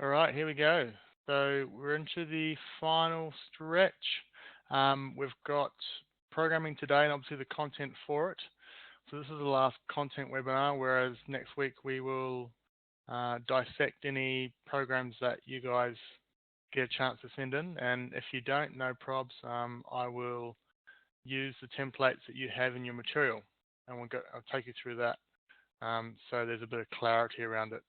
All right, here we go. So we're into the final stretch. We've got programming today and obviously the content for it. So this is the last content webinar, whereas next week we will dissect any programs that you guys get a chance to send in. And if you don't, no probs, I will use the templates that you have in your material, and I'll take you through that. So there's a bit of clarity around it.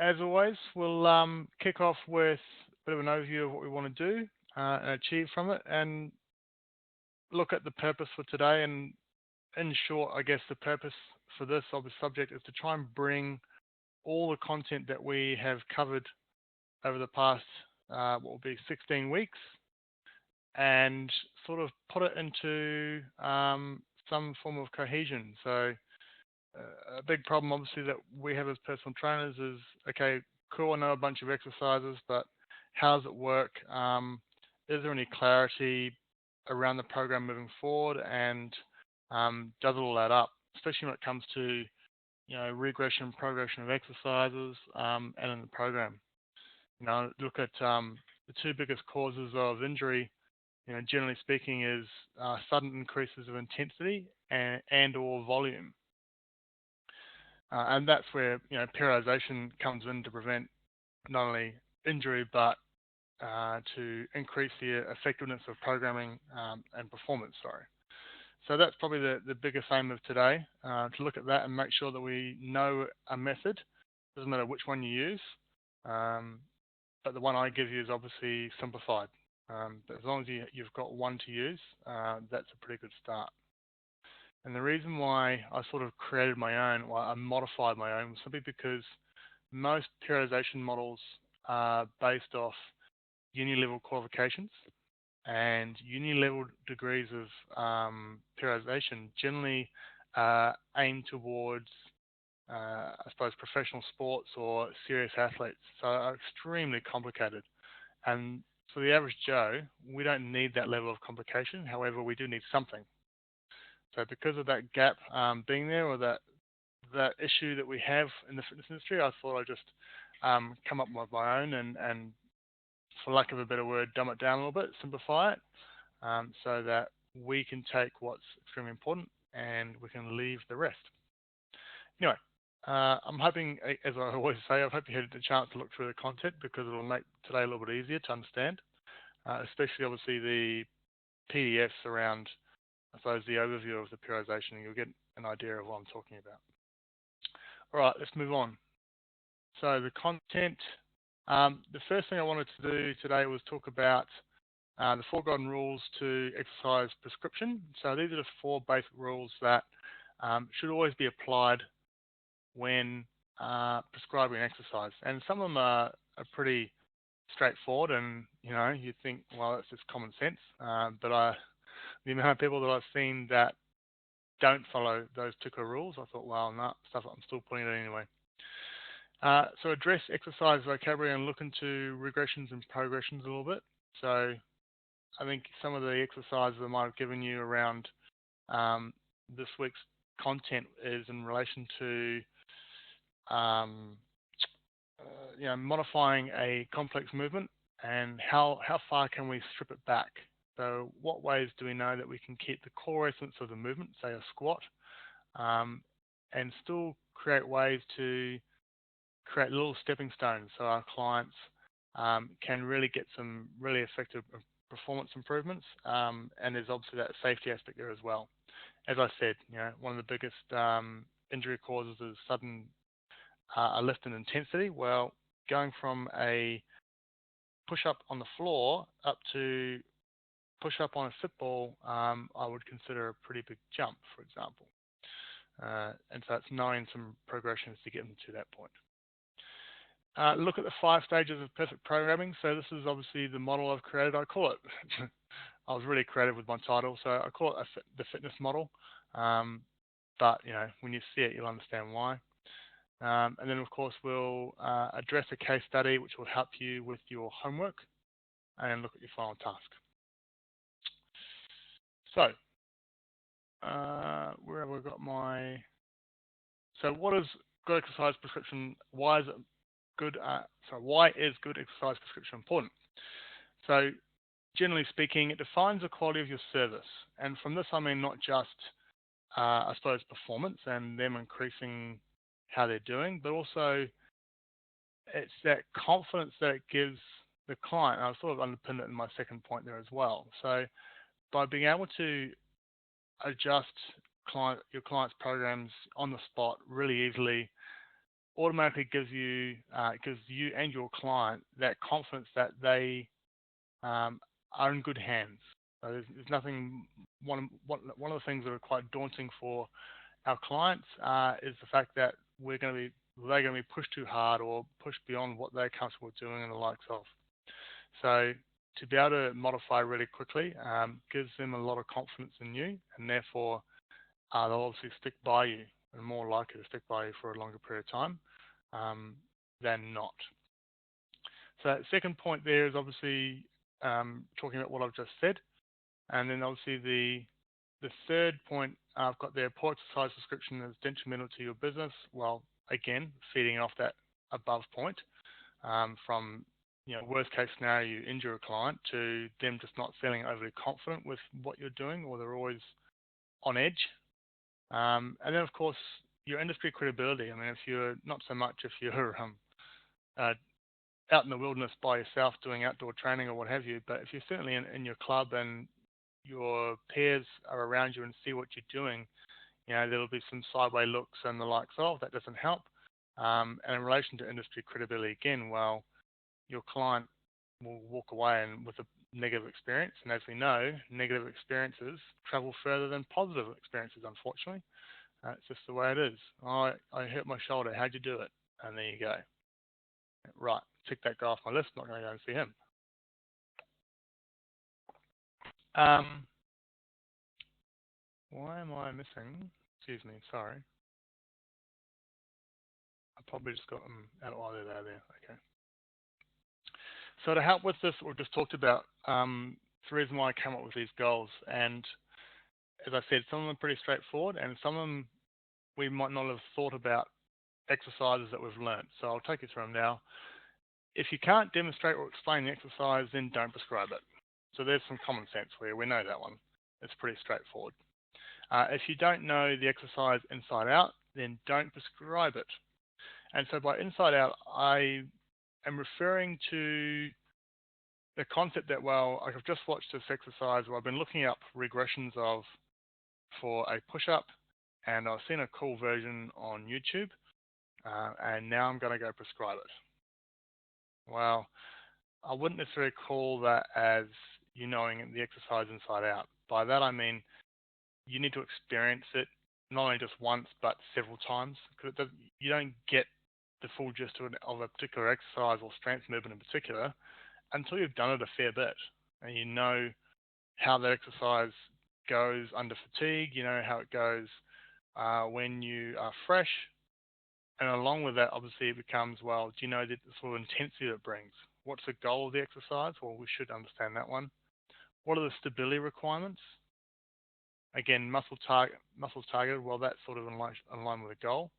As always, we'll kick off with a bit of an overview of what we want to do and achieve from it, and look at the purpose for today. And in short, I guess the purpose for this of the subject is to try and bring all the content that we have covered over the past, what will be 16 weeks, and sort of put it into some form of cohesion. So a big problem, obviously, that we have as personal trainers is, okay, cool, I know a bunch of exercises, but how does it work? Is there any clarity around the program moving forward, and does it all add up, especially when it comes to regression, progression of exercises, and in the program. Look at the two biggest causes of injury, generally speaking, is sudden increases of intensity and or volume. And that's where periodization comes in to prevent not only injury but to increase the effectiveness of programming and performance. Sorry. So that's probably the biggest aim of today, to look at that and make sure that we know a method. Doesn't matter which one you use, but the one I give you is obviously simplified. But as long as you've got one to use, that's a pretty good start. And the reason why I sort of created my own, or I modified my own, was simply because most periodization models are based off uni-level qualifications, and uni-level degrees of periodization generally aim towards, I suppose, professional sports or serious athletes. So are extremely complicated. And for the average Joe, we don't need that level of complication. However, we do need something. So because of that gap being there, or that issue that we have in the fitness industry, I thought I'd just come up with my own and, for lack of a better word, dumb it down a little bit, simplify it, so that we can take what's extremely important and we can leave the rest. Anyway, I'm hoping, as I always say, I hope you had a chance to look through the content, because it'll make today a little bit easier to understand, especially obviously the PDFs around, I suppose, the overview of the periodization, and you'll get an idea of what I'm talking about. All right, let's move on. So the content, the first thing I wanted to do today was talk about the 4 golden rules to exercise prescription. So these are the 4 basic rules that should always be applied when prescribing exercise. And some of them are pretty straightforward, and you think, well, that's just common sense. But the amount of people that I've seen that don't follow those particular rules, I thought, well, no, stuff, I'm still putting it anyway. So address exercise vocabulary and look into regressions and progressions a little bit. So I think some of the exercises I might have given you around this week's content is in relation to modifying a complex movement, and how far can we strip it back. So what ways do we know that we can keep the core essence of the movement, say a squat, and still create ways to create little stepping stones so our clients can really get some really effective performance improvements, and there's obviously that safety aspect there as well. As I said, one of the biggest injury causes is sudden a lift in intensity. Well, going from a push-up on the floor up to push-up on a football, I would consider a pretty big jump, for example. And so it's knowing some progressions to get them to that point. Look at the 5 stages of perfect programming. So this is obviously the model I've created. I call it, I was really creative with my title, so I call it the fitness model. But when you see it, you'll understand why. And then, of course, we'll address a case study which will help you with your homework, and look at your final task. So, where have I got my... So what is good exercise prescription? Why is it why is good exercise prescription important? So generally speaking, it defines the quality of your service. And from this, I mean not just, I suppose, performance and them increasing how they're doing, but also it's that confidence that it gives the client. I've sort of underpinned it in my second point there as well. So by being able to adjust your client's programs on the spot really easily, automatically gives you and your client that confidence that they are in good hands. So there's nothing. One of the things that are quite daunting for our clients is the fact that they're going to be pushed too hard or pushed beyond what they're comfortable doing and the likes of. So to be able to modify really quickly gives them a lot of confidence in you, and therefore they'll obviously stick by you and more likely to stick by you for a longer period of time than not. So that second point there is obviously talking about what I've just said, and then obviously the third point I've got there: poor exercise prescription is detrimental to your business. Well, again, feeding off that above point, from worst case scenario, you injure a client, to them just not feeling overly confident with what you're doing, or they're always on edge. And then of course your industry credibility. I mean, if you're not so much if you're out in the wilderness by yourself doing outdoor training or what have you, but if you're certainly in your club and your peers are around you and see what you're doing, there'll be some sideways looks and the likes of that doesn't help. And in relation to industry credibility, again, well, your client will walk away and with a negative experience, and as we know, negative experiences travel further than positive experiences, unfortunately. It's just the way it is. I hurt my shoulder. How'd you do it? And there you go. Right, tick that guy off my list. Not going to go and see him. Why am I missing? Excuse me, sorry. I probably just got them out of order there. Okay. So to help with this, what we've just talked about, it's the reason why I came up with these goals. And as I said, some of them are pretty straightforward, and some of them we might not have thought about exercises that we've learned. So I'll take you through them now. If you can't demonstrate or explain the exercise, then don't prescribe it. So there's some common sense where we know that one. It's pretty straightforward. If you don't know the exercise inside out, then don't prescribe it. And so by inside out, I am referring to the concept that, well, I've just watched this exercise where I've been looking up regressions for a push-up, and I've seen a cool version on YouTube, and now I'm going to go prescribe it. Well, I wouldn't necessarily call that as you knowing the exercise inside out. By that I mean you need to experience it not only just once but several times, because you don't get the full gist of a particular exercise or strength movement in particular until you've done it a fair bit and you know how that exercise goes under fatigue, you know how it goes when you are fresh, and along with that obviously it becomes, well, do you know the sort of intensity that it brings? What's the goal of the exercise? Well, we should understand that one. What are the stability requirements? Again, muscles targeted, well, that's sort of in line with a goal.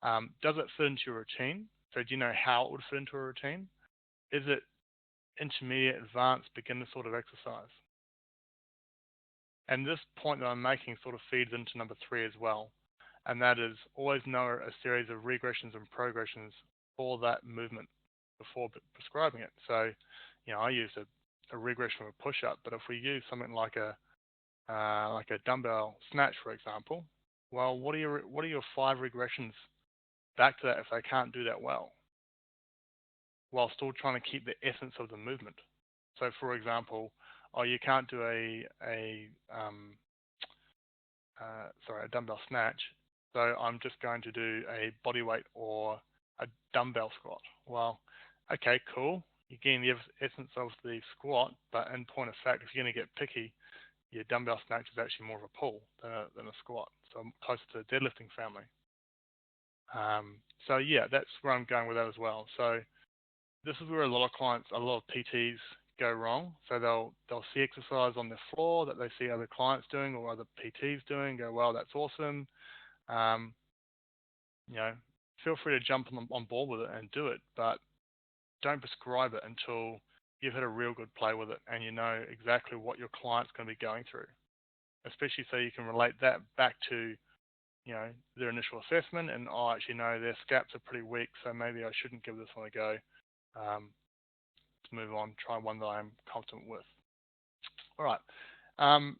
Does it fit into your routine? So do you know how it would fit into a routine? Is it intermediate, advanced, beginner sort of exercise? And this point that I'm making sort of feeds into number 3 as well. And that is always know a series of regressions and progressions for that movement before prescribing it. So, I use a regression of a push-up, but if we use something like a dumbbell snatch, for example, well, what are your 5 regressions back to that if they can't do that well, while still trying to keep the essence of the movement? So, for example, you can't do a dumbbell snatch, so I'm just going to do a body weight or a dumbbell squat. Well, okay, cool. You're getting the essence of the squat, but in point of fact, if you're going to get picky, your dumbbell snatch is actually more of a pull than a squat, so I'm closer to the deadlifting family. So yeah, that's where I'm going with that as well. So this is where a lot of PTs go wrong. So they'll see exercise on the floor that they see other clients doing or other PTs doing, go, well, that's awesome. feel free to jump on board with it and do it, but don't prescribe it until you've had a real good play with it and you know exactly what your client's going to be going through, especially so you can relate that back to, you know, their initial assessment and, oh, actually, no, their scaps are pretty weak, so maybe I shouldn't give this one a go. To move on, try one that I'm confident with. All right. And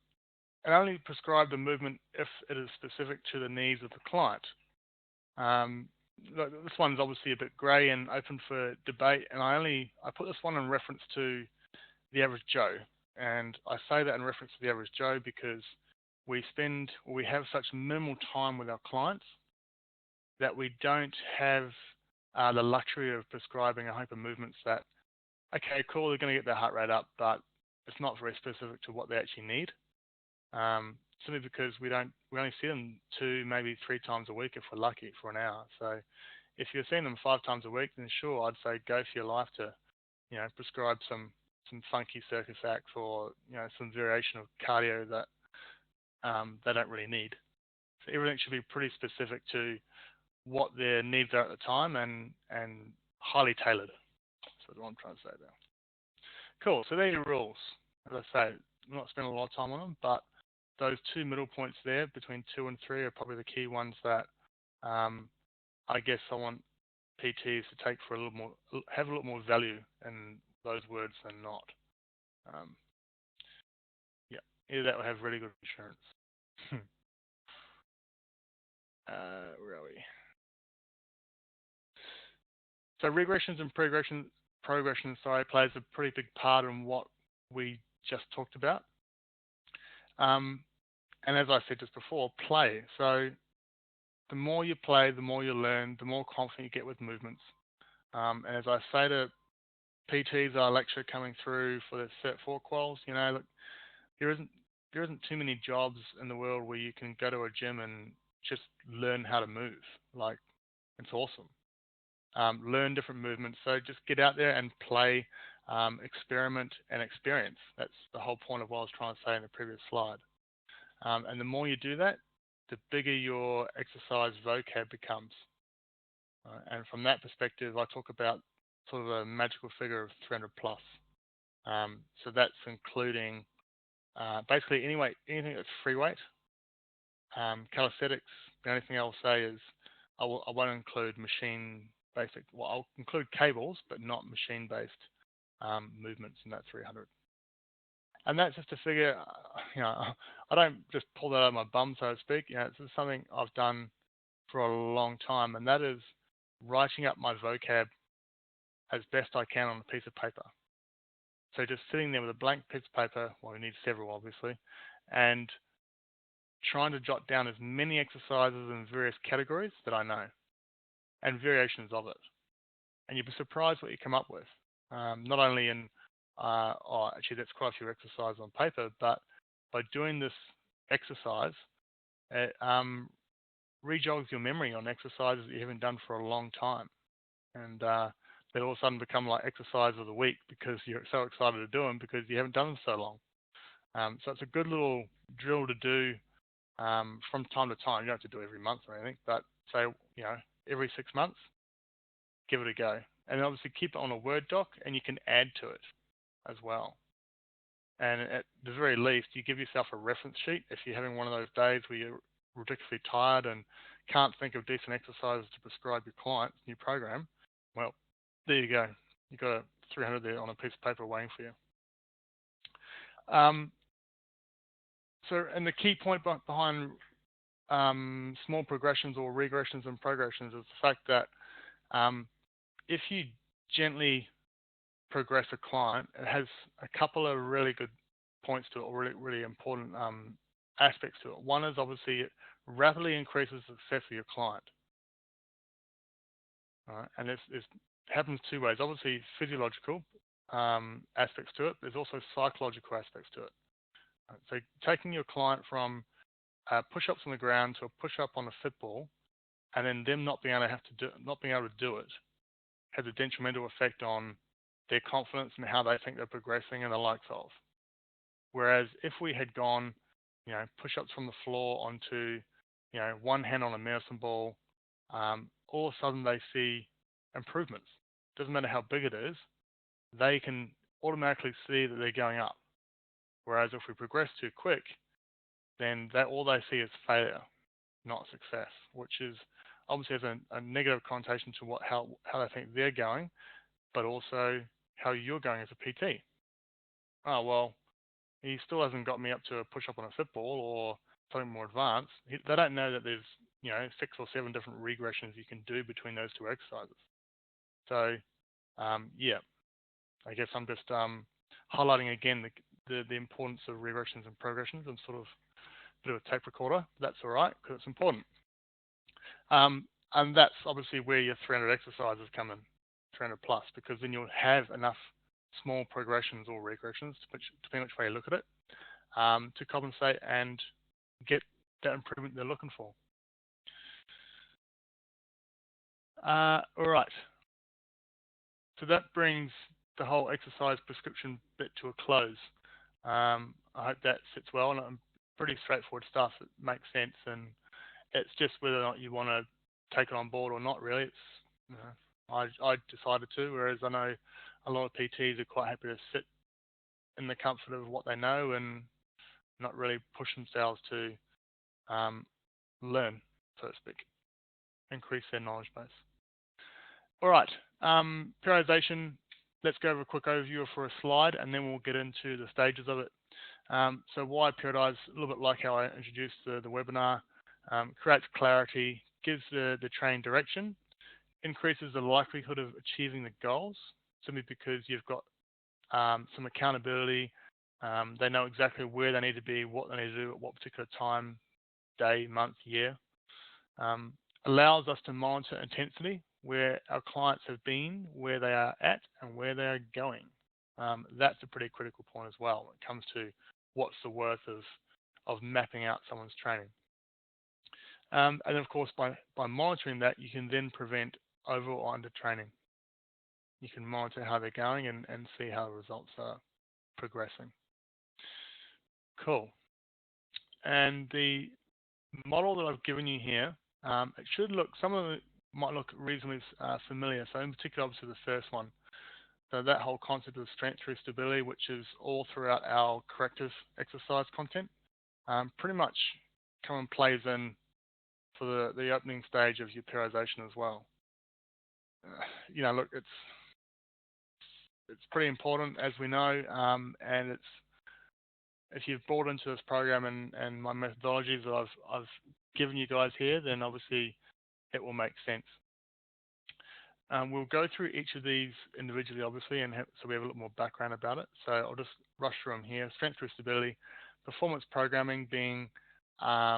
only prescribe the movement if it is specific to the needs of the client. This one's obviously a bit grey and open for debate, and I put this one in reference to the average Joe. And I say that in reference to the average Joe because we have such minimal time with our clients that we don't have the luxury of prescribing a heap of movements that, okay, cool, they're going to get their heart rate up, but it's not very specific to what they actually need. Simply because we only see them 2, maybe 3 times a week if we're lucky for an hour. So if you're seeing them 5 times a week, then sure, I'd say go for your life to, you know, prescribe some funky circus acts or, you know, some variation of cardio that they don't really need. So everything should be pretty specific to what their needs are at the time and highly tailored. So that's what I'm trying to say there. Cool. So there are your rules. As I say, I'm not spending a lot of time on them, but those 2 middle points there between 2 and 3 are probably the key ones that I guess I want PTs to take for have a little more value in those words than not. Yeah, either that or have really good insurance. Where are we? So regressions and progression plays a pretty big part in what we just talked about. And as I said just before, play. So the more you play, the more you learn, the more confident you get with movements. And as I say to PTs I lecture coming through for the Cert 4 quals, you know, look, there isn't too many jobs in the world where you can go to a gym and just learn how to move. Like, it's awesome. Learn different movements. So just get out there and play, experiment and experience. That's the whole point of what I was trying to say in the previous slide. And the more you do that, the bigger your exercise vocab becomes. And from that perspective, I talk about sort of a magical figure of 300 plus. So that's including basically anything that's free weight. Calisthenics, the only thing I'll say is I won't include machine-based, well, I'll include cables, but not machine-based movements in that 300. And that's just a figure, you know, I don't just pull that out of my bum, so to speak. You know, it's something I've done for a long time, and that is writing up my vocab as best I can on a piece of paper. So just sitting there with a blank piece of paper, well, we need several, obviously, and trying to jot down as many exercises in various categories that I know, and variations of it. And you'll be surprised what you come up with. Not only in actually that's quite a few exercises on paper, but by doing this exercise, it rejogs your memory on exercises that you haven't done for a long time. And they all of a sudden become like exercise of the week because you're so excited to do them because you haven't done them so long. So it's a good little drill to do from time to time. You don't have to do it every month or anything, but say, you know, every 6 months, give it a go. And obviously keep it on a Word doc and you can add to it as well. And at the very least, you give yourself a reference sheet if you're having one of those days where you're ridiculously tired and can't think of decent exercises to prescribe your client's new program. Well, there you go. You've got a 300 there on a piece of paper waiting for you. So, and the key point behind small progressions or regressions and progressions is the fact that if you gently progress a client, it has a couple of really good points to it, or really, really important aspects to it. One is obviously it rapidly increases the success of your client. And it happens 2 ways. Obviously, physiological aspects to it. There's also psychological aspects to it. So taking your client from push-ups on the ground to a push-up on a football, and then them not being able to do it, has a detrimental effect on their confidence and how they think they're progressing and the likes of. Whereas if we had gone, you know, push-ups from the floor onto, you know, one hand on a medicine ball, all of a sudden they see improvements. Doesn't matter how big it is, they can automatically see that they're going up. Whereas if we progress too quick, then all they see is failure, not success, which is obviously has a negative connotation to how they think they're going, but also how you're going as a PT. Oh, well, he still hasn't got me up to a push-up on a football or something more advanced. They don't know that there's 6 or 7 different regressions you can do between those two exercises. So yeah, I guess I'm just highlighting again the importance of regressions and progressions and sort of a bit of a tape recorder. That's all right because it's important. And that's obviously where your 300 exercises come in, 300 plus, because then you'll have enough small progressions or regressions, depending which way you look at it, to compensate and get that improvement they're looking for. All right. So that brings the whole exercise prescription bit to a close. I hope that sits well, and I'm pretty straightforward stuff. It makes sense, and it's just whether or not you want to take it on board or not. Really, it's I decided to, whereas I know a lot of PTs are quite happy to sit in the comfort of what they know and not really push themselves to learn, so to speak, increase their knowledge base. All right, periodization. Let's go over a quick overview for a slide, and then we'll get into the stages of it. So why periodize? A little bit like how I introduced the webinar. Creates clarity, gives the training direction, increases the likelihood of achieving the goals, simply because you've got some accountability. They know exactly where they need to be, what they need to do at what particular time, day, month, year. Allows us to monitor intensity, where our clients have been, where they are at, and where they are going. That's a pretty critical point as well when it comes to what's the worth of mapping out someone's training. And of course, by monitoring that, you can then prevent over or under training. You can monitor how they're going and see how the results are progressing. Cool. And the model that I've given you here, it should look, some of it might look reasonably familiar. So in particular, obviously the first one. So that whole concept of strength through stability, which is all throughout our corrective exercise content, pretty much come and plays in for the opening stage of your periodization as well. Look, it's pretty important, as we know, and if you've bought into this program and my methodologies that I've given you guys here, then obviously it will make sense. We'll go through each of these individually, obviously, and so we have a little more background about it. So I'll just rush through them here. Strength through stability, performance programming being, I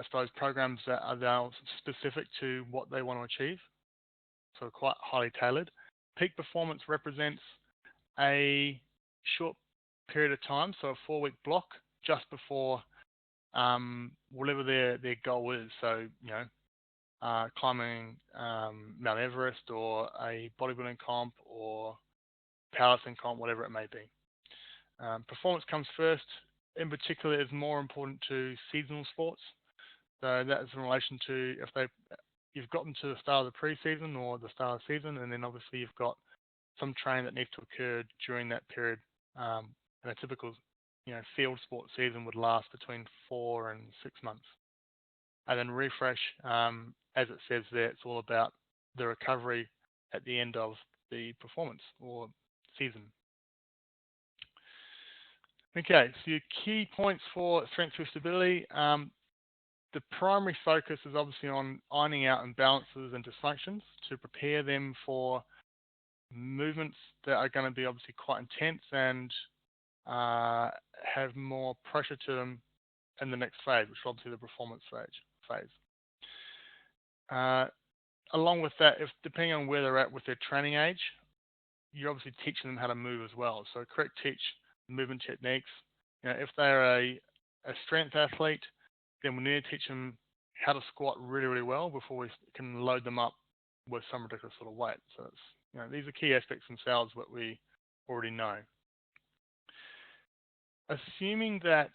suppose, programs that are now specific to what they want to achieve, so quite highly tailored. Peak performance represents a short period of time, so a 4-week block just before whatever their goal is. So, climbing Mount Everest or a bodybuilding comp or powerlifting comp, whatever it may be. Performance comes first. In particular, is more important to seasonal sports. So that is in relation to if you've gotten to the start of the pre-season or the start of the season, and then obviously you've got some training that needs to occur during that period. And a typical, field sports season would last between 4 and 6 months. And then refresh, as it says there, it's all about the recovery at the end of the performance or season. Okay, so your key points for strength through stability. The primary focus is obviously on ironing out imbalances and dysfunctions to prepare them for movements that are going to be obviously quite intense and have more pressure to them in the next phase, which is obviously the performance phase. Along with that, depending on where they're at with their training age, you're obviously teaching them how to move as well. So correct teach movement techniques. If they're a strength athlete, then we need to teach them how to squat really, really well before we can load them up with some ridiculous sort of weight. So it's, these are key aspects themselves that we already know. Assuming that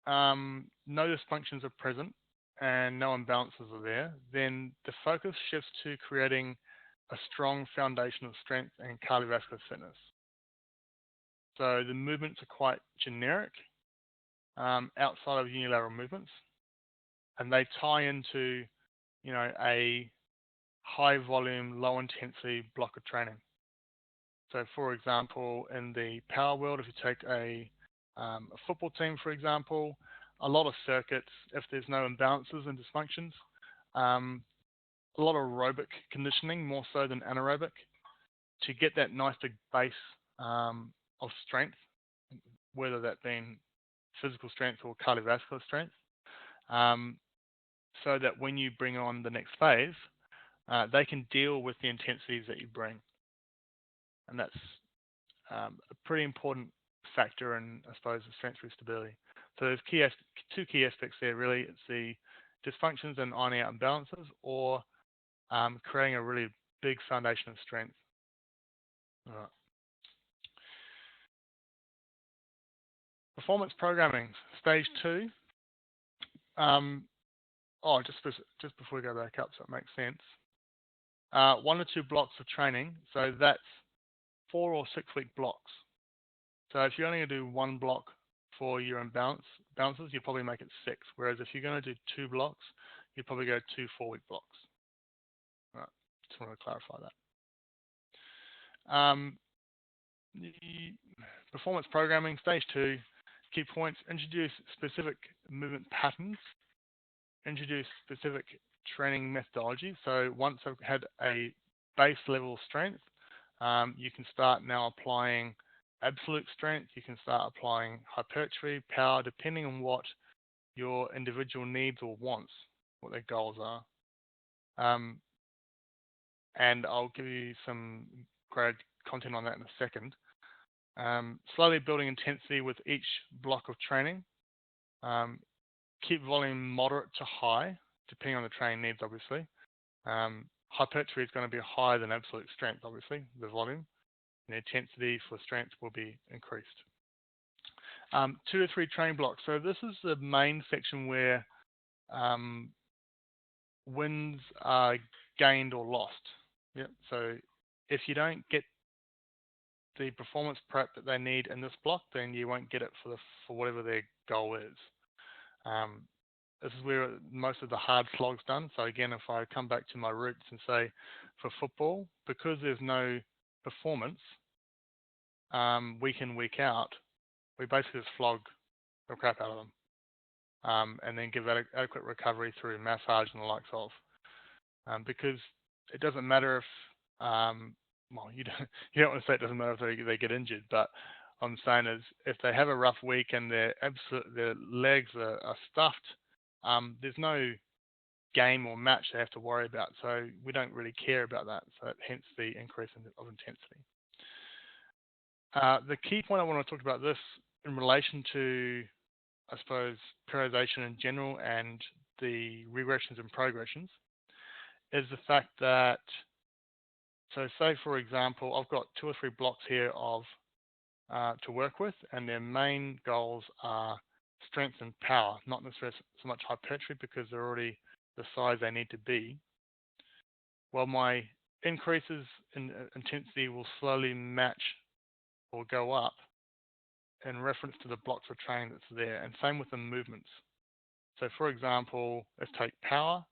no dysfunctions are present and no imbalances are there, then the focus shifts to creating a strong foundation of strength and cardiovascular fitness. So the movements are quite generic outside of unilateral movements, and they tie into, a high volume, low intensity block of training. So for example, in the power world, if you take a football team, for example, a lot of circuits, if there's no imbalances and dysfunctions, um, a lot of aerobic conditioning, more so than anaerobic, to get that nice big base of strength, whether that being physical strength or cardiovascular strength, um, so that when you bring on the next phase, they can deal with the intensities that you bring. And that's a pretty important factor in, I suppose, the strength through stability. So there's two key aspects there, really. It's the dysfunctions and ironing out imbalances, or creating a really big foundation of strength. All right. Performance programming, stage 2. Just before we go back up, so it makes sense. 1 or 2 blocks of training, so that's 4 or 6 week blocks. So if you're only going to do 1 block for your balances, you probably make it 6. Whereas if you're going to do 2 blocks, you'd probably go 2 4-week blocks. All right, just want to clarify that. The performance programming, stage 2, key points: introduce specific movement patterns, introduce specific training methodology. So once I've had a base level of strength, you can start now applying absolute strength. You can start applying hypertrophy, power, depending on what your individual needs or wants, what their goals are. And I'll give you some great content on that in a second. Slowly building intensity with each block of training. Keep volume moderate to high, depending on the training needs, obviously. Hypertrophy is going to be higher than absolute strength, obviously, the volume. And the intensity for strength will be increased. 2 to 3 training blocks. So this is the main section where wins are gained or lost. Yep. So if you don't get the performance prep that they need in this block, then you won't get it for whatever their goal is. This is where most of the hard slog's done. So again, if I come back to my roots and say, for football, because there's no performance, week in, week out, we basically just flog the crap out of them, and then give adequate recovery through massage and the likes of. Because it doesn't matter if, you don't want to say it doesn't matter if they get injured, but I'm saying is if they have a rough week and their legs are stuffed, there's no game or match they have to worry about. So we don't really care about that. So hence the increase of intensity. The key point I want to talk about this in relation to, I suppose, periodization in general and the regressions and progressions is the fact that, so say for example, I've got 2 or 3 blocks here of to work with, and their main goals are strength and power, not necessarily so much hypertrophy because they're already the size they need to be. Well, my increases in intensity will slowly match or go up in reference to the blocks of training that's there, and same with the movements. So for example, let's take power.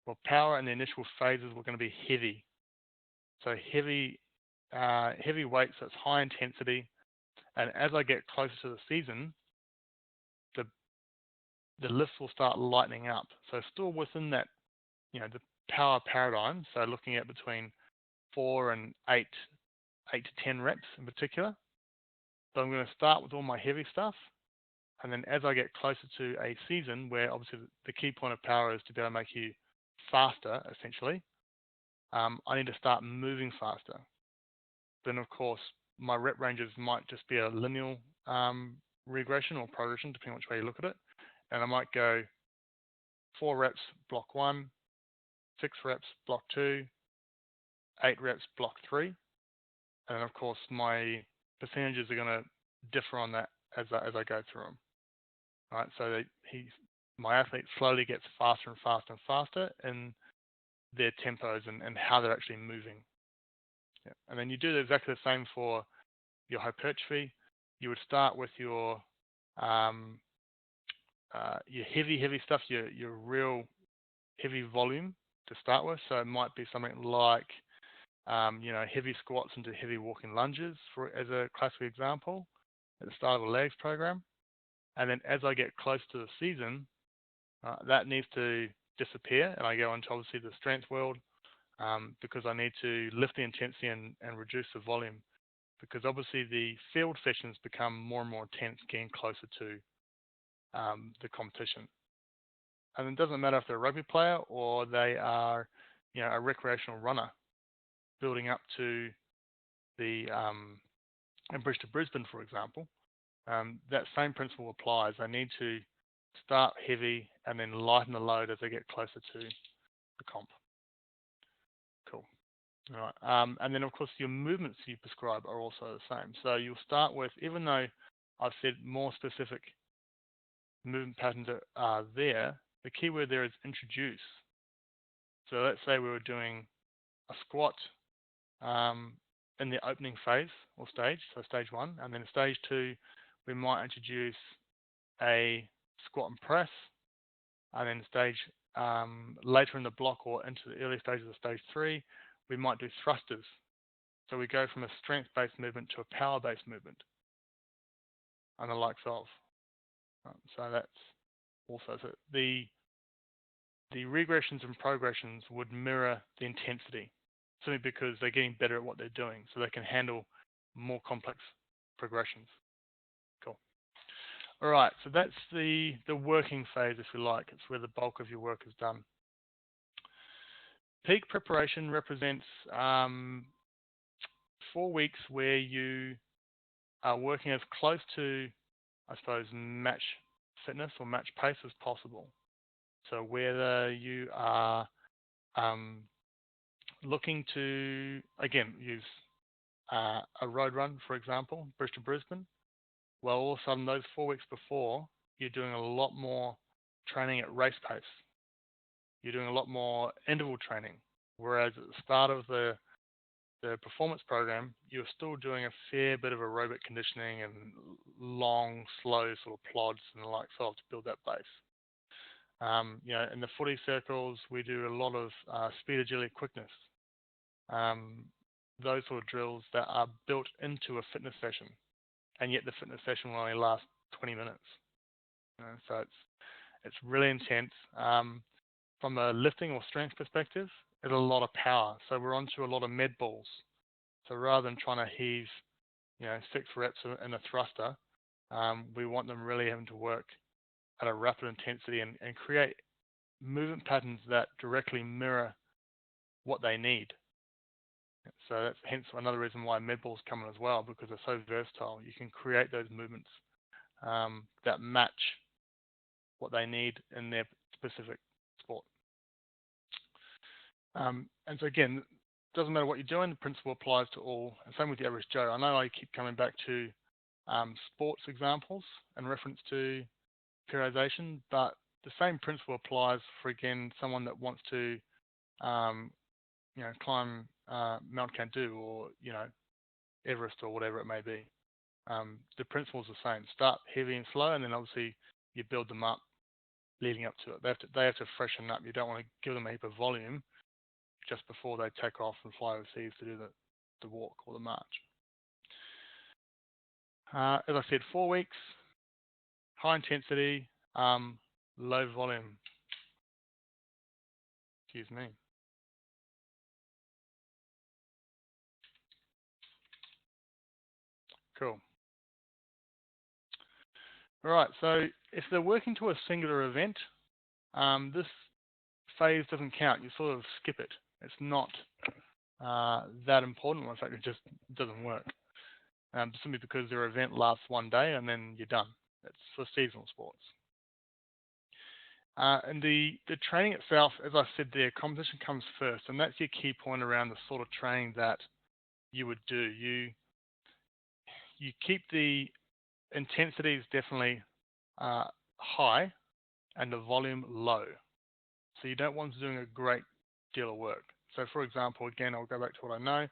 Well, power in the initial phases were going to be heavy. So heavy weights, so it's high intensity. And as I get closer to the season, the lifts will start lightening up. So still within that, the power paradigm. So looking at between 4 and 8 to 10 reps in particular. So I'm going to start with all my heavy stuff. And then as I get closer to a season where obviously the key point of power is to be able to make you faster, essentially, I need to start moving faster. Then of course, my rep ranges might just be a linear regression or progression, depending on which way you look at it. And I might go 4 reps, block 1, 6 reps, block 2, 8 reps, block 3. And of course, my percentages are going to differ on that as I go through them. All right, so my athlete slowly gets faster and faster and faster in their tempos and how they're actually moving. Yeah. And then you do exactly the same for your hypertrophy. You would start with um, your heavy stuff, your real heavy volume to start with. So it might be something like heavy squats into heavy walking lunges as a classic example at the start of a legs program. And then as I get close to the season, that needs to disappear, and I go into obviously the strength world because I need to lift the intensity and reduce the volume, because obviously the field sessions become more and more intense getting closer to the competition. And it doesn't matter if they're a rugby player or they are, a recreational runner building up to the Bridge to Brisbane, for example. That same principle applies. They need to start heavy and then lighten the load as they get closer to the comp. Cool. All right. And then, of course, your movements you prescribe are also the same. So you'll start with, even though I've said more specific movement patterns are there, the key word there is introduce. So let's say we were doing a squat in the opening phase or stage, so stage 1, and then stage 2, we might introduce a squat and press, and then stage later in the block or into the early stages of stage 3, we might do thrusters. So we go from a strength-based movement to a power-based movement, and the likes of. So that's also so the regressions and progressions would mirror the intensity, simply because they're getting better at what they're doing, so they can handle more complex progressions. Cool. All right, so that's the working phase, if you like. It's where the bulk of your work is done. Peak preparation represents 4 weeks where you are working as close to, I suppose, match fitness or match pace as possible. So whether you are looking to, again, use a road run, for example, Bridge to Brisbane, well, all of a sudden, those 4 weeks before, you're doing a lot more training at race pace. You're doing a lot more interval training, whereas at the start of the performance program, you're still doing a fair bit of aerobic conditioning and long, slow sort of plods and the likes of to build that base. In the footy circles, we do a lot of speed, agility, quickness. Those sort of drills that are built into a fitness session, and yet the fitness session will only last 20 minutes. So it's really intense. From a lifting or strength perspective, it's a lot of power. So we're onto a lot of med balls. So rather than trying to heave, 6 reps in a thruster, we want them really having to work at a rapid intensity and create movement patterns that directly mirror what they need. So that's hence another reason why med balls come in as well, because they're so versatile. You can create those movements that match what they need in their specific sport. And so again, it doesn't matter what you're doing, the principle applies to all. And same with the average Joe. I know I keep coming back to sports examples in reference to periodization, but the same principle applies for, again, someone that wants to climb Mount Kandu or Everest or whatever it may be. The principle is the same. Start heavy and slow, and then obviously you build them up leading up to it. They have to freshen up. You don't want to give them a heap of volume just before they take off and fly overseas to do the walk or the march. As I said, 4 weeks, high intensity, low volume. Excuse me. Cool. All right, so if they're working to a singular event, this phase doesn't count. You sort of skip it. It's not that important. In fact, it just doesn't work. Simply because their event lasts one day and then you're done. It's for seasonal sports. And the training itself, as I said there, competition comes first, and that's your key point around the sort of training that you would do. You keep the intensities definitely high, and the volume low. So you don't want to be doing a great deal of work. So for example, again, I'll go back to what I know.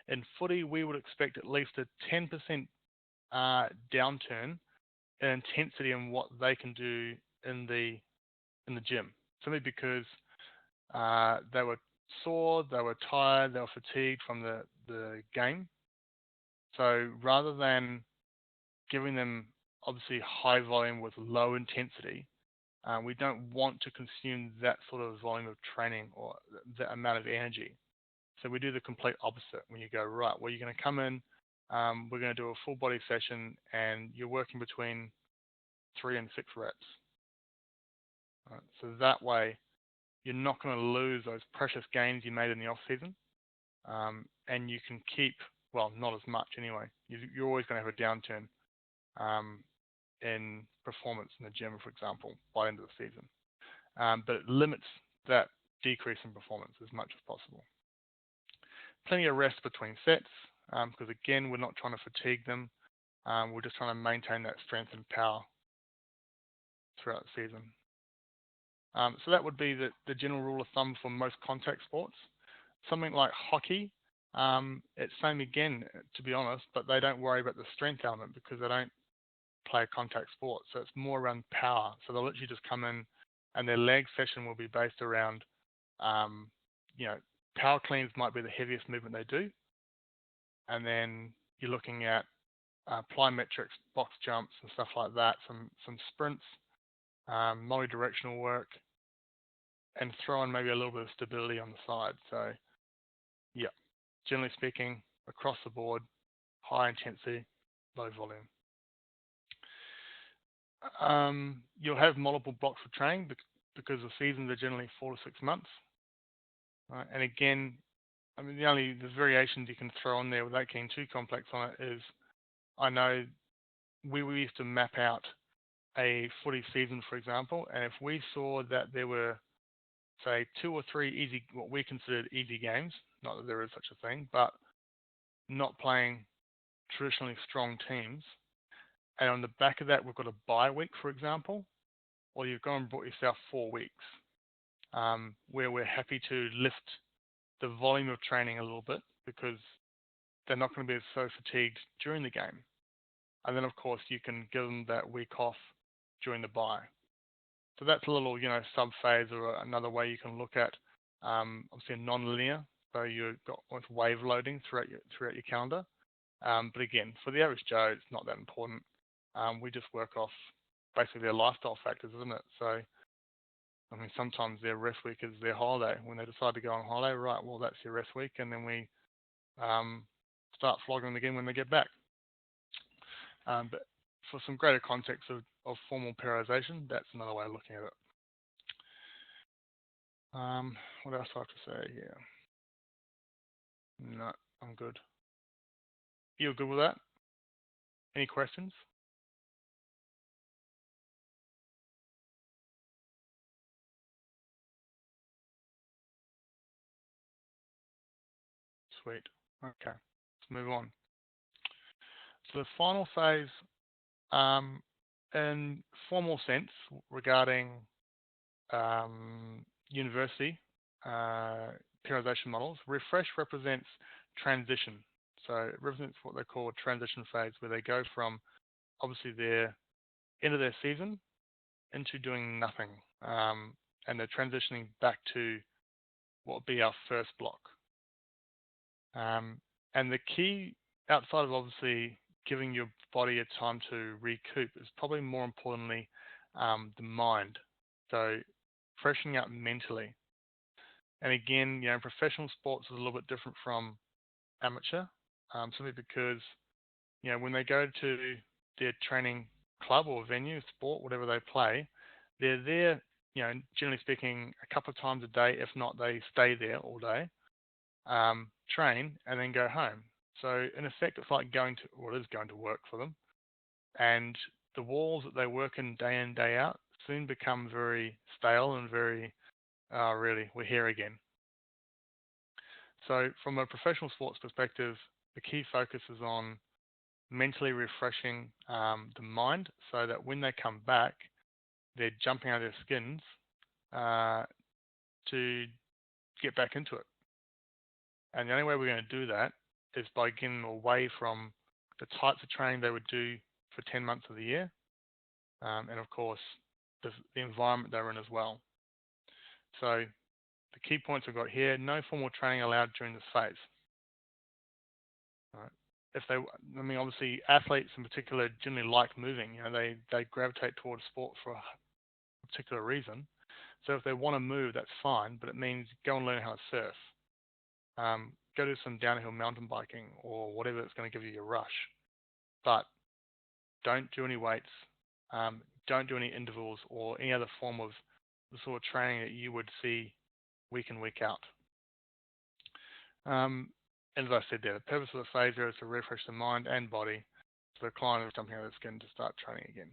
In footy, we would expect at least a 10% downturn in intensity in what they can do in the gym. Simply because they were sore, they were tired, they were fatigued from the game. So rather than giving them obviously high volume with low intensity, we don't want to consume that sort of volume of training or that amount of energy. So we do the complete opposite. When you go, right, well, you're going to come in, we're going to do a full body session, and you're working between 3 and 6 reps. Right? So that way, you're not going to lose those precious gains you made in the off season, and you can keep, well, not as much anyway. You're always going to have a downturn in performance in the gym, for example, by the end of the season. But it limits that decrease in performance as much as possible. Plenty of rest between sets, because again, we're not trying to fatigue them. We're just trying to maintain that strength and power throughout the season. So that would be the general rule of thumb for most contact sports. Something like hockey, it's same again, to be honest, but they don't worry about the strength element because they don't play a contact sport. So it's more around power. So they'll literally just come in and their leg session will be based around, power cleans might be the heaviest movement they do. And then you're looking at plyometrics, box jumps and stuff like that, some sprints, multi-directional work, and throw in maybe a little bit of stability on the side. So yeah, generally speaking, across the board, high intensity, low volume. You'll have multiple blocks of training because the seasons are generally 4 to 6 months. And again, I mean, the variations you can throw on there without getting too complex on it is, I know we used to map out a footy season, for example, and if we saw that there were, say, 2 or 3 easy, what we considered easy games, not that there is such a thing, but not playing traditionally strong teams, and on the back of that we've got a bye week, for example, or you've gone and brought yourself 4 weeks, where we're happy to lift the volume of training a little bit because they're not going to be so fatigued during the game. And then, of course, you can give them that week off during the bye. So that's a little, sub-phase or another way you can look at, obviously, non-linear. So you've got wave loading throughout your calendar. But again, for the average Joe, it's not that important. We just work off basically their lifestyle factors, isn't it? So, I mean, sometimes their rest week is their holiday. When they decide to go on holiday, right, well, that's your rest week. And then we start flogging them again when they get back. But for some greater context of formal periodization, that's another way of looking at it. What else do I have to say here? No, I'm good. You're good with that? Any questions? Sweet. Okay, let's move on. So the final phase, in formal sense regarding university periodization models, refresh represents transition. So it represents what they call a transition phase, where they go from obviously their end of their season into doing nothing, and they're transitioning back to what would be our first block. And the key, outside of obviously giving your body a time to recoup, is probably more importantly the mind. So freshening up mentally. And again, professional sports is a little bit different from amateur, simply because when they go to their training club or venue, sport, whatever they play, they're there, generally speaking, a couple of times a day. If not, they stay there all day, train, and then go home. So in effect, it's like it is going to work for them. And the walls that they work in, day out, soon become very stale and very, really, we're here again. So from a professional sports perspective, the key focus is on mentally refreshing the mind, so that when they come back, they're jumping out of their skins to get back into it. And the only way we're going to do that is by getting away from the types of training they would do for 10 months of the year, and of course, the environment they're in as well. So the key points I've got here: no formal training allowed during this phase. Right. Obviously, athletes in particular generally like moving. They gravitate towards sport for a particular reason. So if they want to move, that's fine, but it means go and learn how to surf. Go do some downhill mountain biking or whatever that's going to give you your rush. But don't do any weights, don't do any intervals or any other form of the sort of training that you would see week in, week out. And as I said there, the purpose of the phase there is to refresh the mind and body so the client is jumping out of their skin to start training again.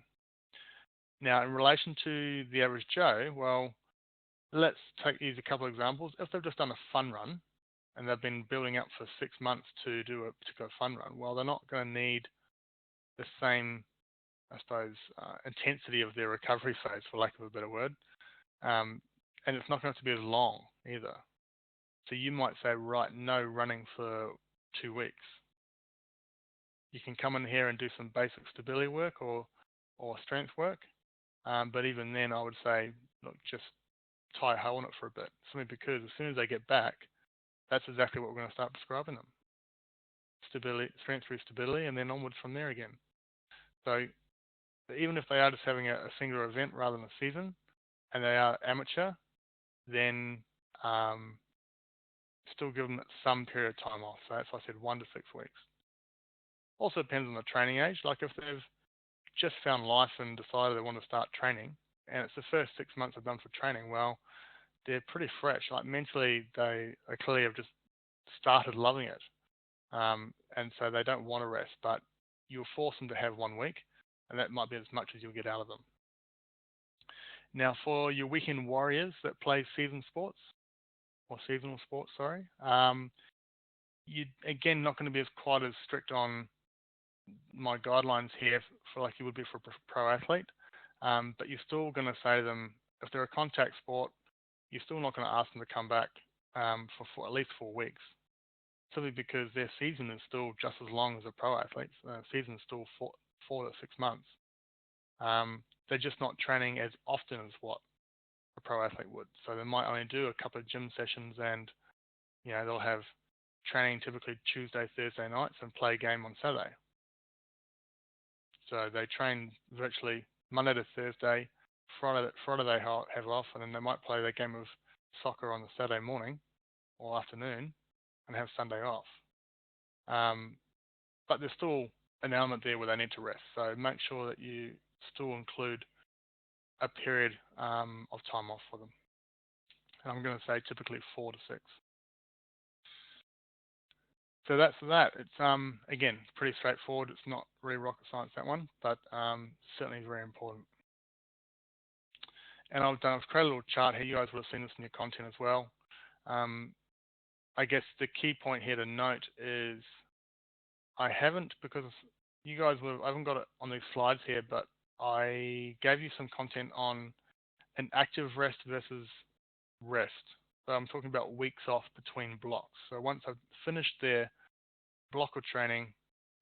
Now, in relation to the average Joe, well, let's use a couple of examples. If they've just done a fun run and they've been building up for 6 months to do a particular fun run, well, they're not going to need the same, I suppose, intensity of their recovery phase, for lack of a better word. And it's not going to be as long either. So you might say, right, no running for 2 weeks. You can come in here and do some basic stability work or strength work. But even then, I would say, look, just tie a hole in it for a bit. Simply because as soon as they get back, that's exactly what we're going to start prescribing them. Stability, strength through stability, and then onwards from there again. So even if they are just having a singular event rather than a season, and they are amateur, then still give them some period of time off. So that's why I said 1 to 6 weeks. Also depends on the training age. Like if they've just found life and decided they want to start training, and it's the first 6 months they've done for training, well, they're pretty fresh. Like mentally, they clearly have just started loving it. And so they don't want to rest, but you'll force them to have 1 week, and that might be as much as you'll get out of them. Now, for your weekend warriors that play seasonal sports, you again not going to be as quite as strict on my guidelines here for like you would be for a pro athlete, but you're still going to say to them, if they're a contact sport, you're still not going to ask them to come back for at least 4 weeks, simply because their season is still just as long as a pro athlete's. Season is still 4 to 6 months. They're just not training as often as what a pro athlete would. So they might only do a couple of gym sessions, and they'll have training typically Tuesday, Thursday nights, and play a game on Saturday. So they train virtually Monday to Thursday. Friday they have off, and then they might play their game of soccer on the Saturday morning or afternoon and have Sunday off. But there's still an element there where they need to rest. So make sure that you still include a period of time off for them. And I'm going to say typically 4 to 6. So that's that. It's again pretty straightforward. It's not really rocket science, that one, but certainly very important. And I've created a little chart here. You guys would have seen this in your content as well. I guess the key point here to note is I haven't, because you guys I haven't got it on these slides here, but I gave you some content on an active rest versus rest. So I'm talking about weeks off between blocks. So once I've finished their block of training,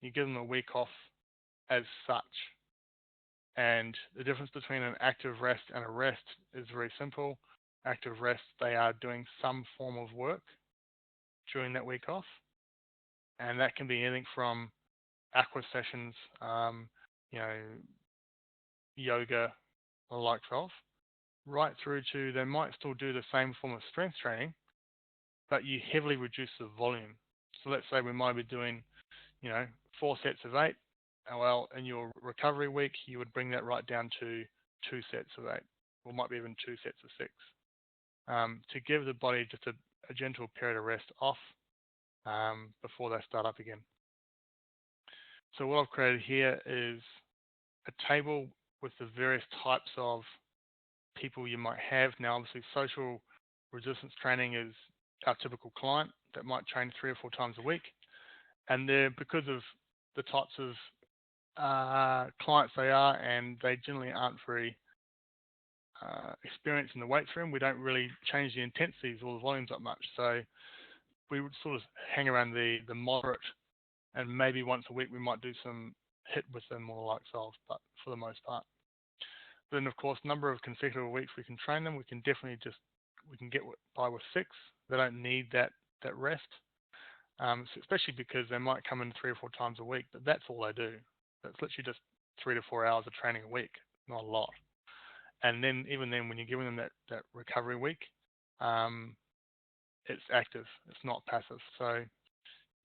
you give them a week off as such. And the difference between an active rest and a rest is very simple. Active rest, they are doing some form of work during that week off. And that can be anything from aqua sessions, yoga, the likes of, right through to they might still do the same form of strength training, but you heavily reduce the volume. So let's say we might be doing, 4 sets of 8. Well, in your recovery week, you would bring that right down to 2 sets of 8, or might be even 2 sets of 6, to give the body just a gentle period of rest off before they start up again. So what I've created here is a table with the various types of people you might have. Now, obviously, social resistance training is our typical client that might train 3 or 4 times a week. And they're, because of the types of clients they are, and they generally aren't very experience in the weights room, we don't really change the intensities or the volumes that much. So we would sort of hang around the moderate, and maybe once a week we might do some hit with them or the likes of, but for the most part. Then of course, number of consecutive weeks we can train them, we can definitely we can get by with 6. They don't need that rest, especially because they might come in 3 or 4 times a week, but that's all they do. That's literally just 3 to 4 hours of training a week, not a lot. And then even then, when you're giving them that recovery week, it's active, it's not passive. So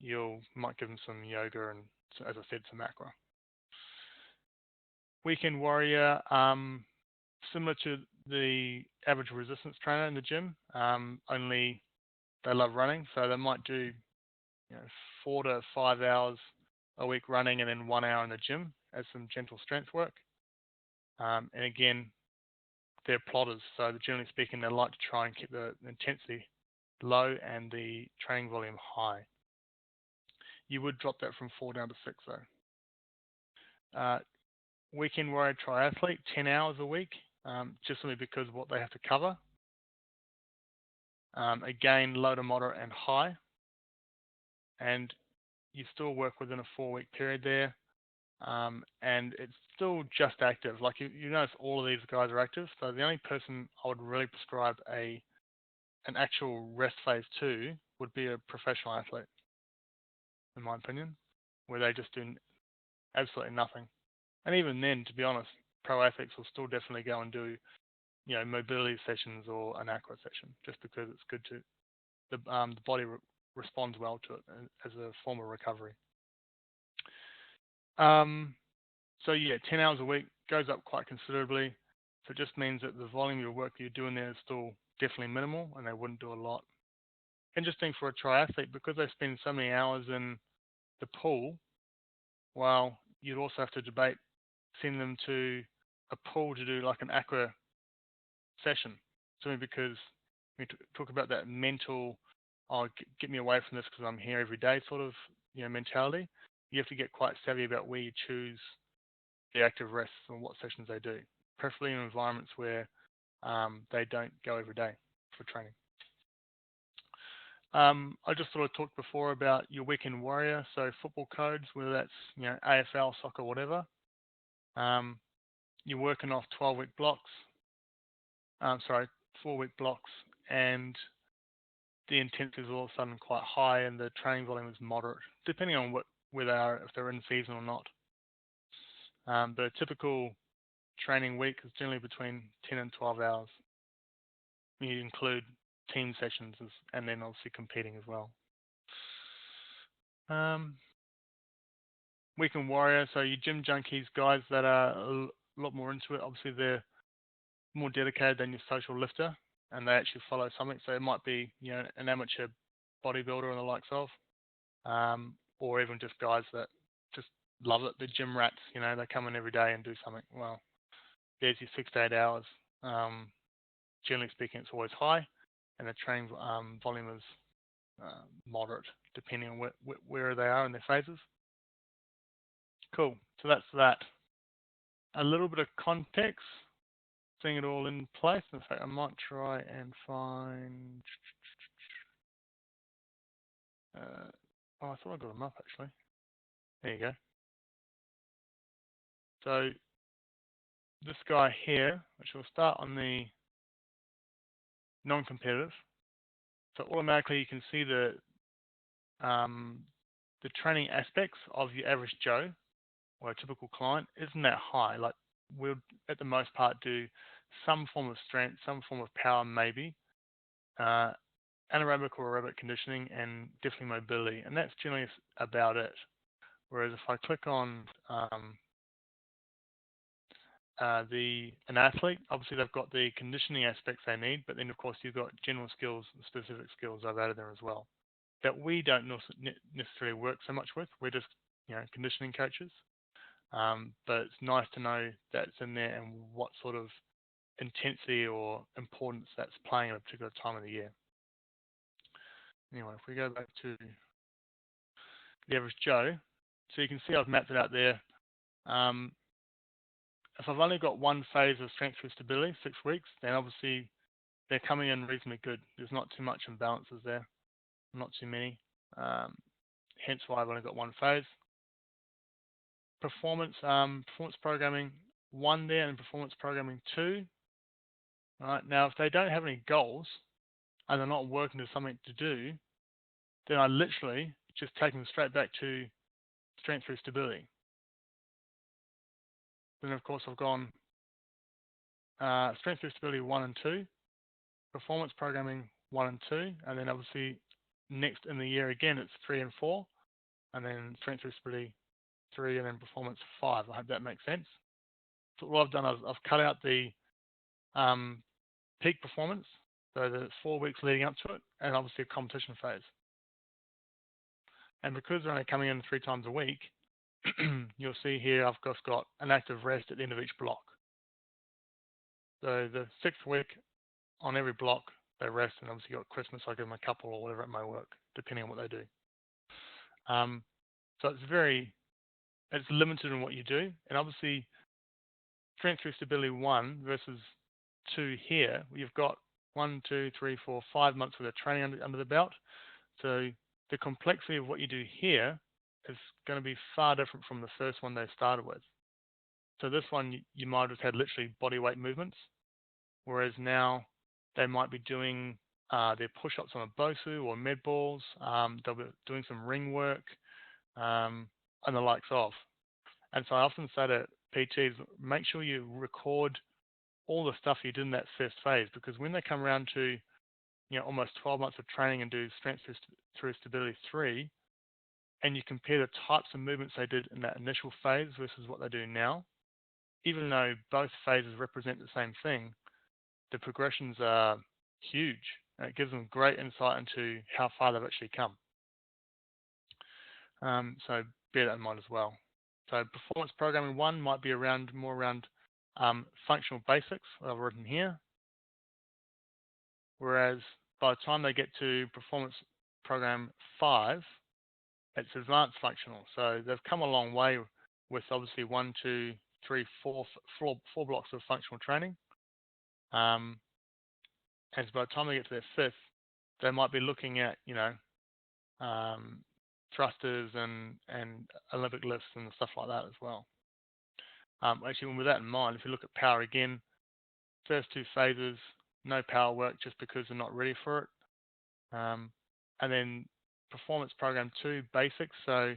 you might give them some yoga and, as I said, some aqua. Weekend warrior, similar to the average resistance trainer in the gym, only they love running, so they might do 4 to 5 hours a week running and then 1 hour in the gym as some gentle strength work. And again, they're plotters, so generally speaking, they like to try and keep the intensity low and the training volume high. You would drop that from 4 down to 6 though. Weekend warrior triathlete, 10 hours a week, just simply because of what they have to cover. Again, low to moderate and high. And you still work within a 4-week period there. And it's still just active. Like you notice all of these guys are active. So the only person I would really prescribe an actual rest phase to would be a professional athlete, in my opinion, where they just do absolutely nothing. And even then, to be honest, pro athletes will still definitely go and do, mobility sessions or an aqua session, just because it's good to the body responds well to it as a form of recovery. So yeah, 10 hours a week goes up quite considerably. So it just means that the volume of work you're doing there is still definitely minimal, and they wouldn't do a lot. Interesting for a triathlete, because they spend so many hours in the pool, well, you'd also have to debate send them to a pool to do like an aqua session. Simply because we talk about that mental, get me away from this because I'm here every day sort of mentality. You have to get quite savvy about where you choose the active rests and what sessions they do, preferably in environments where they don't go every day for training. I just sort of talked before about your weekend warrior, so football codes, whether that's AFL, soccer, whatever. You're working off 12-week blocks. 4-week blocks, and the intensity is all of a sudden quite high, and the training volume is moderate, depending on where they are, if they're in season or not. But a typical training week is generally between 10 and 12 hours. You include team sessions and then obviously competing as well. Weekend warrior, so your gym junkies, guys that are a lot more into it, obviously they're more dedicated than your social lifter, and they actually follow something. So it might be an amateur bodybuilder and the likes of, or even just guys that just love it. The gym rats, they come in every day and do something. Well, there's your 6 to 8 hours. Generally speaking, it's always high, and the training volume is moderate, depending on where they are in their phases. Cool. So that's that. A little bit of context, seeing it all in place. In fact, I might try and find. I thought I got them up actually. There you go. So this guy here, which will start on the non-competitive. So automatically you can see the training aspects of your average Joe or a typical client isn't that high. Like we'll at the most part do some form of strength, some form of power maybe, anaerobic or aerobic conditioning, and definitely mobility. And that's generally about it. Whereas if I click on an athlete, obviously they've got the conditioning aspects they need, but then of course you've got general skills, specific skills I've added there as well that we don't necessarily work so much with. We're just conditioning coaches, but it's nice to know that's in there and what sort of intensity or importance that's playing at a particular time of the year. Anyway, if we go back to the average Joe, so you can see I've mapped it out there. if I've only got one phase of strength through stability, 6 weeks, then obviously they're coming in reasonably good. There's not too much imbalances there, not too many. Hence why I've only got one phase. Performance programming 1 there and performance programming 2. All right, now if they don't have any goals and they're not working to something to do, then I literally just take them straight back to strength through stability. Then of course I've gone strength through stability 1 and 2, performance programming 1 and 2, and then obviously next in the year again it's 3 and 4, and then strength through stability 3, and then performance 5. I hope that makes sense. So what I've done is I've cut out the peak performance, so the 4 weeks leading up to it, and obviously a competition phase. And because they're only coming in 3 times a week, you'll see here I've just got an active rest at the end of each block. So the 6th week on every block they rest, and obviously you've got Christmas, I give them a couple or whatever it may work, depending on what they do. So it's limited in what you do, and obviously strength through stability 1 versus 2 here, you've got 1, 2, 3, 4, 5 months worth of training under the belt. So the complexity of what you do here is going to be far different from the first one they started with. So this one, you might have had literally body weight movements, whereas now they might be doing their push-ups on a BOSU or med balls. They'll be doing some ring work and the likes of. And so I often say to PTs, make sure you record all the stuff you did in that first phase, because when they come around to almost 12 months of training and do strength through stability 3, and you compare the types of movements they did in that initial phase versus what they do now, even though both phases represent the same thing, the progressions are huge. And it gives them great insight into how far they've actually come. So bear that in mind as well. So performance programming 1 might be more around functional basics, what I've written here. Whereas by the time they get to performance program 5, it's advanced functional. So they've come a long way with obviously 1, 2, 3, 4 blocks of functional training. And by the time they get to their 5th, they might be looking at, thrusters and Olympic lifts and stuff like that as well. Actually, with that in mind, if you look at power again, first 2 phases, no power work just because they're not ready for it. And then performance program 2, basics. So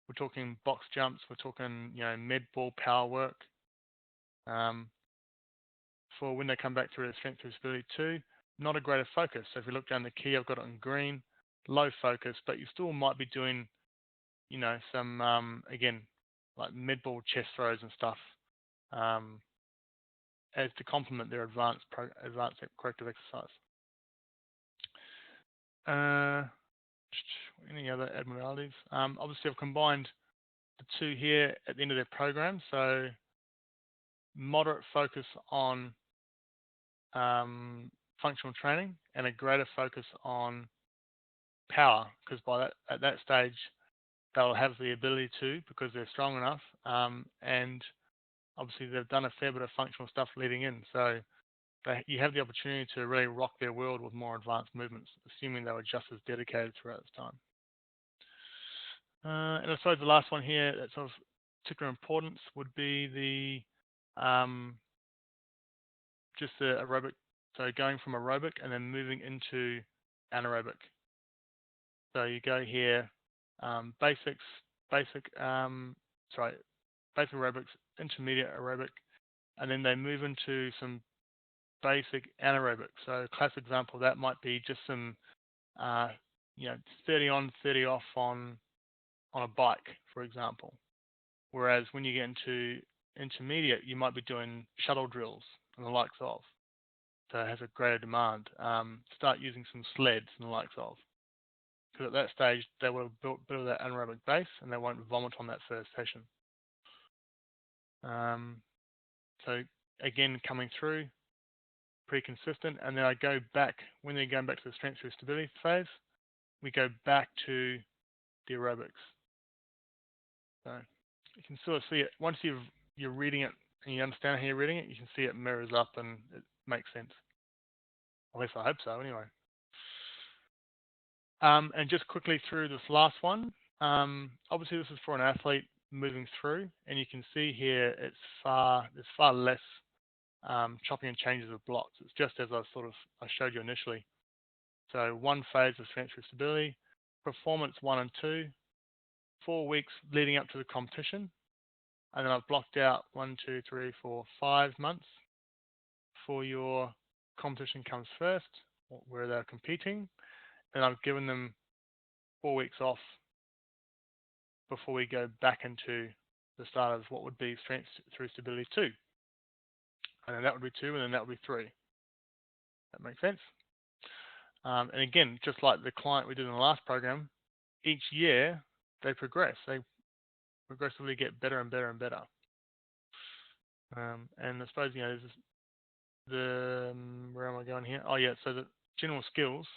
we're talking box jumps, we're talking, med ball power work. For when they come back through the strength through stability 2, not a greater focus. So if you look down the key, I've got it in green, low focus, but you still might be doing, some, again, like med ball chest throws and stuff, as to complement their advanced corrective exercise. Any other abnormalities? Obviously, I've combined the 2 here at the end of their program. So moderate focus on functional training and a greater focus on power, because at that stage they'll have the ability to, because they're strong enough, and obviously they've done a fair bit of functional stuff leading in. So you have the opportunity to really rock their world with more advanced movements, assuming they were just as dedicated throughout this time. And I suppose the last one here that's of particular importance would be the just the aerobic. So going from aerobic and then moving into anaerobic. So you go here, basic aerobics, intermediate aerobic, and then they move into some basic anaerobic. So a classic example of that might be just some, 30 on, 30 off on a bike, for example. Whereas when you get into intermediate, you might be doing shuttle drills and the likes of. So it has a greater demand. Start using some sleds and the likes of. Because at that stage, they will build that anaerobic base and they won't vomit on that first session. So again, coming through, pretty consistent. And then I go back, when they're going back to the strength through stability phase, we go back to the aerobics. So you can sort of see it once you're reading it and you understand how you're reading it, you can see it mirrors up and it makes sense. At least I hope so, anyway. And just quickly through this last one, obviously this is for an athlete moving through, and you can see here there's far less chopping and changes of blocks. It's just as I showed you initially. So one phase of strength through stability, performance 1 and 2, 4 weeks leading up to the competition, and then I've blocked out 1, 2, 3, 4, 5 months for your competition comes first, where they're competing, and I've given them 4 weeks off before we go back into the start of what would be strength through stability 2. And then that would be 2, and then that would be 3. That makes sense? And again, just like the client we did in the last program, each year they progress. They progressively get better and better and better. And I suppose, you know, where am I going here? Oh yeah, so the general skills.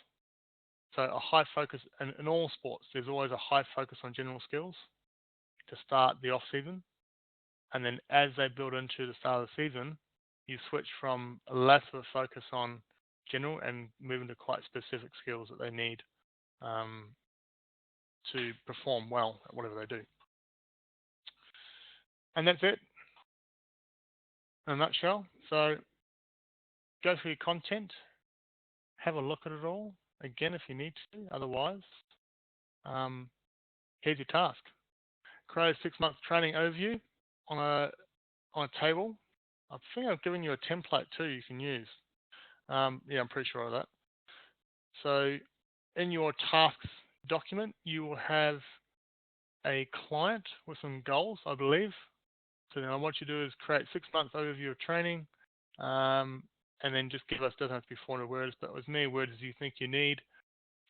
So a high focus, and in all sports, there's always a high focus on general skills to start the off season. And then as they build into the start of the season, you switch from less of a focus on general and move into quite specific skills that they need to perform well at whatever they do. And that's it in a nutshell. So go through your content, have a look at it all again if you need to. Otherwise, here's your task: create a 6-month training overview on a table. I think I've given you a template too you can use. Yeah, I'm pretty sure of that. So in your tasks document, you will have a client with some goals, I believe. So then what you do is create 6-month overview of training, and then just give us, doesn't have to be 400 words, but as many words as you think you need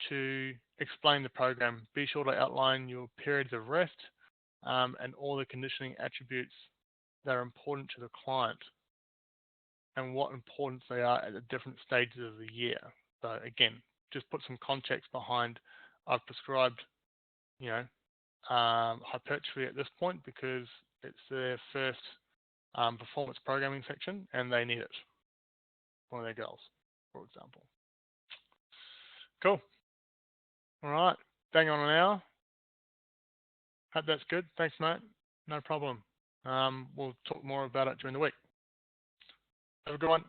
to explain the program. Be sure to outline your periods of rest and all the conditioning attributes that are important to the client and what importance they are at the different stages of the year. So again, just put some context behind. I've prescribed, you know, hypertrophy at this point because it's their first performance programming section and they need it. One of their goals, for example. Cool. All right. Bang on an hour. Hope that's good. Thanks, mate. No problem. We'll talk more about it during the week. Have a good one.